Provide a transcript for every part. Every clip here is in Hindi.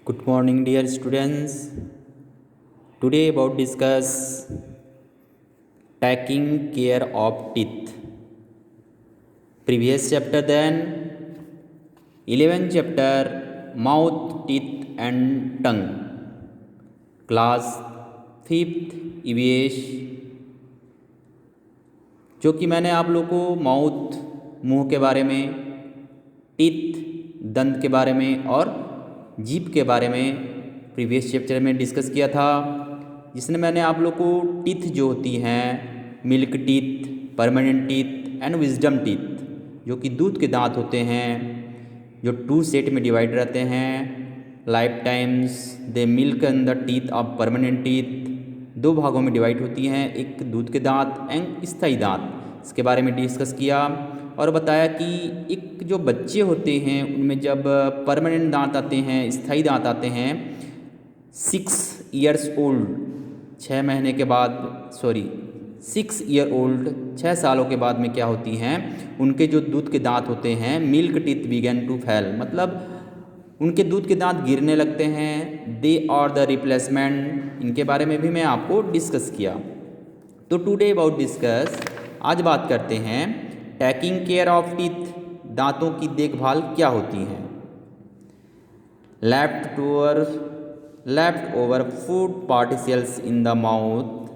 Good morning, dear students. Today about discuss taking care of teeth. Previous chapter then 11th chapter mouth, teeth and tongue. Class 5th EVS जो कि मैंने आप लोग को माउथ मुंह के बारे में, टीथ दंत के बारे में और जीभ के बारे में प्रीवियस चैप्टर में डिस्कस किया था, जिसने मैंने आप लोग को टीथ जो होती हैं milk teeth, permanent teeth and wisdom teeth, जो कि दूध के दांत होते हैं, जो 2 सेट में डिवाइड रहते हैं। Life times they milk and the teeth of permanent teeth, 2 भागों में डिवाइड होती हैं, एक दूध के दांत एंड स्थायी दांत। इसके बारे में डिस्कस किया और बताया कि एक जो बच्चे होते हैं उनमें जब परमानेंट दांत आते हैं, स्थायी दांत आते हैं 6 ईयर्स ओल्ड, 6 महीने के बाद 6 ईयर ओल्ड, 6 सालों के बाद में क्या होती हैं, उनके जो दूध के दांत होते हैं milk teeth begin to fall, मतलब उनके दूध के दांत गिरने लगते हैं। दे आर द रिप्लेसमेंट, इनके बारे में भी मैं आपको डिस्कस किया। तो टुडे अबाउट डिस्कस, आज बात करते हैं टेकिंग केयर ऑफ टीथ, दांतों की देखभाल क्या होती है। Left over food particles in the mouth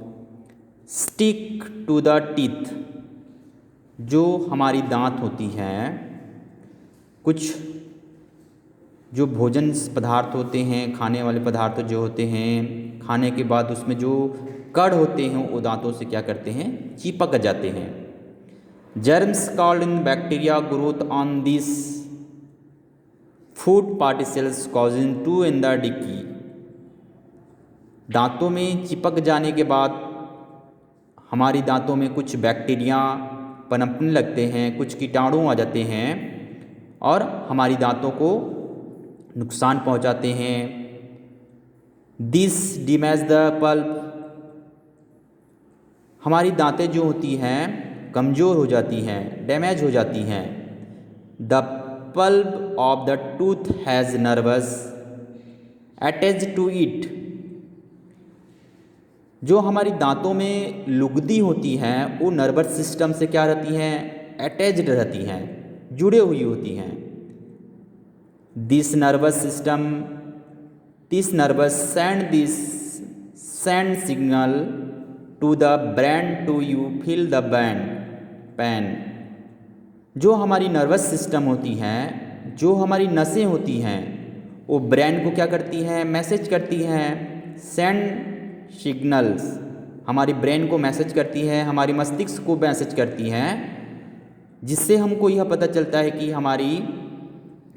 stick to the teeth, जो हमारी दांत होती हैं, कुछ जो भोजन पदार्थ होते हैं, खाने वाले पदार्थ जो होते हैं, खाने के बाद उसमें जो कण होते हैं वो दांतों से क्या करते हैं, चिपक जाते हैं। Germs called in bacteria growth on this food particles causing to in the decay, दांतों में चिपक जाने के बाद हमारी दांतों में कुछ बैक्टीरिया पनपने लगते हैं, कुछ कीटाणु आ जाते हैं और हमारी दांतों को नुकसान पहुंचाते हैं। दिस डैमेज द पल्प, हमारी दांतें जो होती हैं कमज़ोर हो जाती हैं, डैमेज हो जाती हैं। The pulp of the tooth has nerves attached to it, जो हमारी दांतों में लुगदी होती हैं वो नर्वस सिस्टम से क्या रहती हैं, अटैच्ड रहती हैं, जुड़े हुई होती हैं। This nervous send signal to the brain to you feel the pain, जो हमारी नर्वस सिस्टम होती हैं, जो हमारी नसें होती हैं, वो ब्रेन को क्या करती हैं, मैसेज करती हैं। सेंड सिग्नल्स, हमारी ब्रेन को मैसेज करती है, हमारी मस्तिष्क को मैसेज करती हैं, जिससे हमको यह पता चलता है कि हमारी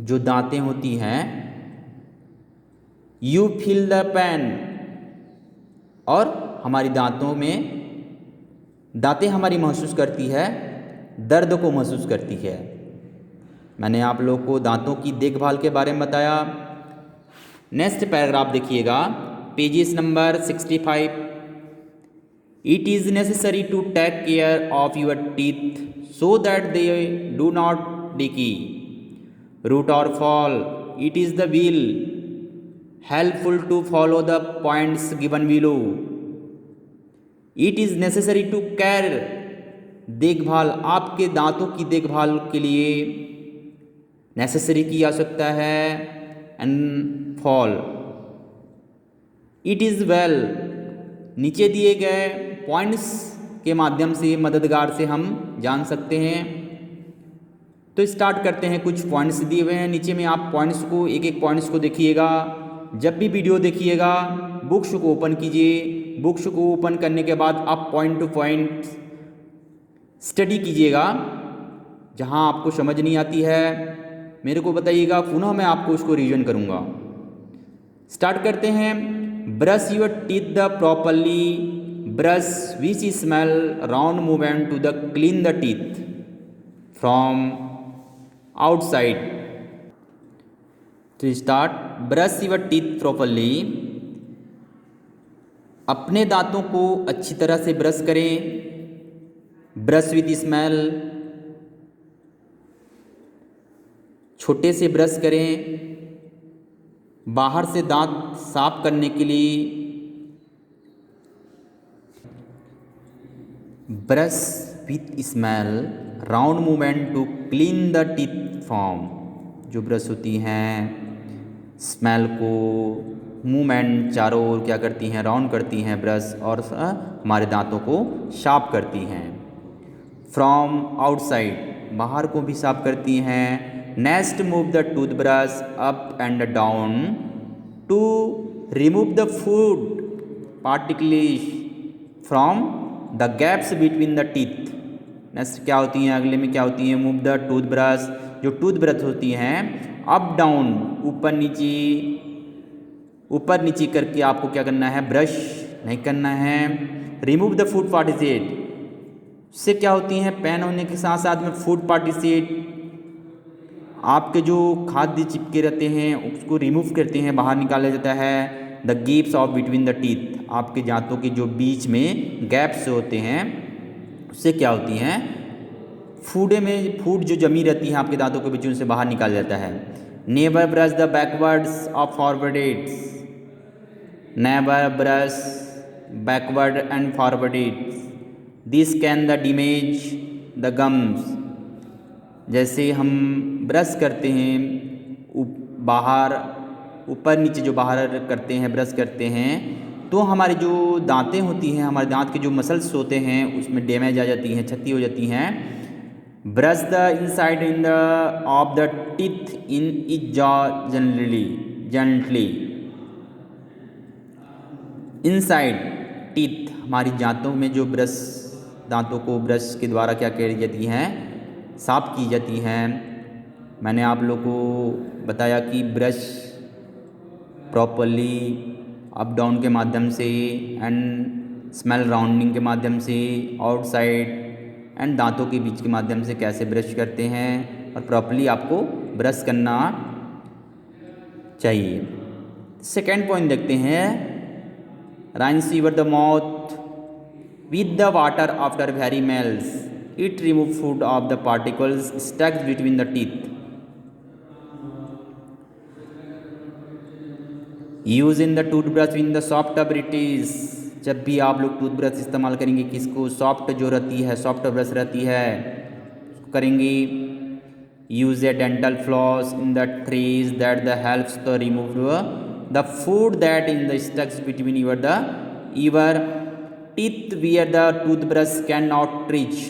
जो दांतें होती हैं यू फील द पेन, और हमारी दांतें हमारी महसूस करती है, दर्द को महसूस करती है। मैंने आप लोग को दांतों की देखभाल के बारे में बताया। नेक्स्ट पैराग्राफ देखिएगा, pages number 65। It is necessary to take care of your teeth so that they do not decay, root or fall. It is the will helpful to follow the points given below. It is necessary to care, देखभाल, आपके दांतों की देखभाल के लिए नेसेसरी की आवश्यकता है, and fall. It is well, नीचे दिए गए पॉइंट्स के माध्यम से, मददगार से हम जान सकते हैं। तो स्टार्ट करते हैं, कुछ पॉइंट्स दिए हुए हैं नीचे में, आप पॉइंट्स को एक एक पॉइंट्स को देखिएगा। जब भी वीडियो देखिएगा बुक्स को ओपन कीजिए, बुक्स को ओपन करने के बाद आप पॉइंट टू पॉइंट स्टडी कीजिएगा। जहां आपको समझ नहीं आती है मेरे को बताइएगा, पुनः मैं आपको उसको रिवीजन करूंगा। स्टार्ट करते हैं। Brush your teeth the properly, brush which small round movement to the clean the teeth from outside. To start, brush your teeth properly. अपने दांतों को अच्छी तरह से ब्रश करें। ब्रश विद स्मेल, छोटे से ब्रश करें। बाहर से दांत साफ करने के लिए brush with small round movement to clean the teeth from. जो ब्रश होती हैं स्मेल को मूवमेंट चारों ओर क्या करती हैं, राउंड करती हैं ब्रश, और हमारे दांतों को साफ करती हैं। फ्रॉम आउटसाइड बाहर को भी साफ करती हैं। Next move the toothbrush up and down to remove the food particles from the gaps between the teeth. Next क्या होती हैं, अगले में क्या होती हैं, मूव द टूथब्रश। जो टूथब्रश होती हैं अप डाउन ऊपर नीचे करके आपको क्या करना है, ब्रश नहीं करना है। रिमूव द फूड पार्टिसिपेट, इससे क्या होती हैं, पेन होने के साथ साथ में फूड पार्टिसिपेट आपके जो खाद्य चिपके रहते हैं उसको रिमूव करते हैं, बाहर निकाला जाता है। The gaps of between the teeth, आपके दांतों के जो बीच में गैप्स होते हैं उससे क्या होती हैं, फूड जो जमी रहती है आपके दांतों के बीच उनसे बाहर निकाला जाता है। Never brush the backwards of forwards, never brush backward and forwards, this can the damage the gums. जैसे हम ब्रश करते हैं बाहर ऊपर नीचे जो बाहर करते हैं ब्रश करते हैं तो हमारी जो दांतें होती हैं, हमारे दांत के जो मसल्स होते हैं उसमें डैमेज आ जाती हैं, क्षति हो जाती हैं। Brush the inside in the of the teeth in each jaw gently. Inside teeth हमारी दांतों में जो ब्रश, दांतों को ब्रश के द्वारा क्या करी जाती हैं, साफ की जाती हैं। मैंने आप लोग को बताया कि ब्रश प्रॉपरली अप डाउन के माध्यम से एंड स्मेल राउंडिंग के माध्यम से, आउटसाइड एंड दांतों के बीच के माध्यम से कैसे ब्रश करते हैं और प्रॉपरली आपको ब्रश करना चाहिए। सेकेंड पॉइंट देखते हैं, rinse your the mouth with the water after very meals, it remove food of the particles stuck between the teeth. Use in the toothbrush in the soft British, जब भी आप लोग टूथब्रश इस्तेमाल करेंगे किसको, सॉफ्ट जो रहती है, सॉफ्ट ब्रश रहती है उसको करेंगे। Use A dental floss in the trees that the helps to remove the food that in the stuck between your teeth where the toothbrush cannot reach.